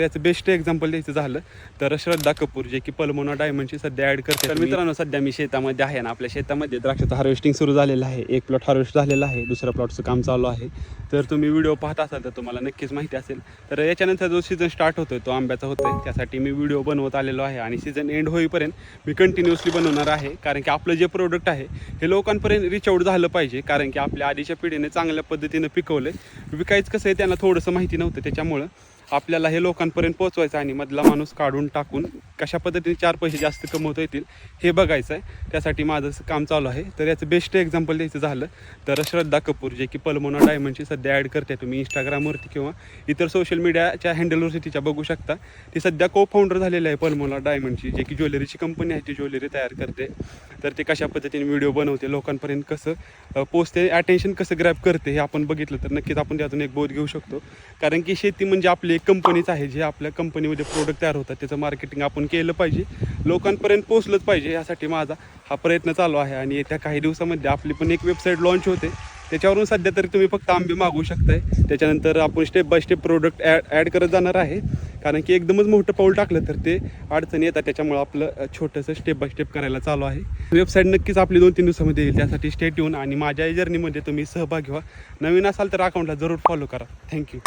याचं best example द्यायचं झालं तर श्रद्धा कपूर, जे की पल्मोना डायमंडची सध्या ॲड करते. तर मित्रांनो, सध्या मी शेतामध्ये आहे ना, आपल्या शेतामध्ये द्राक्षाचं हार्वेस्टिंग सुरू झालेलं आहे. एक प्लॉट हार्वेस्ट झालेला आहे, दुसऱ्या प्लॉटचं काम चालू आहे. तर तुम्ही व्हिडिओ पाहत असाल तर तुम्हाला नक्कीच माहिती असेल. तर याच्यानंतर जो सीझन स्टार्ट होतोय तो आंब्याचा होतोय, त्यासाठी मी व्हिडिओ बनवत आलेलो आहे आणि सीझन एंड होईपर्यंत मी कंटिन्युअसली बनवणार आहे. कारण की आपलं जे प्रोडक्ट आहे हे लोकांपर्यंत रिच आउट झालं पाहिजे. कारण की आपल्या आधीच्या पिढीने चांगल्या पद्धतीनं पिकवलं, विकायचं कसं आहे त्यांना थोडंसं माहिती नव्हतं. त्याच्यामुळं आपल्याला हे लोकांपर्यंत पोहोचवायचं आणि मधला माणूस काढून टाकून कशा पद्धतीने 4 पैसे जास्त कमवता येतील हे बघायचं आहे. त्यासाठी माझं काम चालू आहे. तर याचं बेस्ट एक्झाम्पल द्यायचं झालं तर श्रद्धा कपूर, जे की पल्मोना डायमंडची सध्या ॲड करते. तुम्ही इंस्टाग्रामवरती किंवा इतर सोशल मीडियाच्या हँडलवरती तिच्या बघू शकता. ती सध्या को फाउंडर झालेली आहे पल्मोना डायमंडची, जे की ज्वेलरीची कंपनी आहे, ती ज्वेलरी तयार करते. तर ते कशा पद्धतीने व्हिडिओ बनवते, लोकांपर्यंत कसं पोचते, अटेन्शन कसं ग्रॅब करते हे आपण बघितलं तर नक्कीच आपण त्यातून एक बोध घेऊ शकतो. कारण की शेती म्हणजे आपली एक कंपनीच आहे. जे आपल्या कंपनीमध्ये प्रोडक्ट तयार होतात त्याचं मार्केटिंग आपण केलं पाहिजे, लोकांपर्यंत पोचलंच पाहिजे. यासाठी माझा हा प्रयत्न चालू आहे. आणि येत्या काही दिवसामध्ये आपली पण एक वेबसाईट लॉन्च होते, त्याच्यावरून सध्या तरी तुम्ही फक्त आंबे मागवू शकताय. त्याच्यानंतर आपण step by step product add करत जाणार आहे. कारण की एकदमच मोठं पाऊल टाकलं तर ते अडचणी येतात. त्याच्यामुळं आपलं छोटंसं स्टेप बाय स्टेप करायला चालू आहे. वेबसाईट नक्कीच आपली 2-3 दिवसामध्ये येईल. त्यासाठी स्टे ट्यून आणि माझ्या जर्नीमध्ये तुम्ही सहभागी व्हा. नवीन असाल तर अकाउंटला जरूर फॉलो करा. थँक्यू.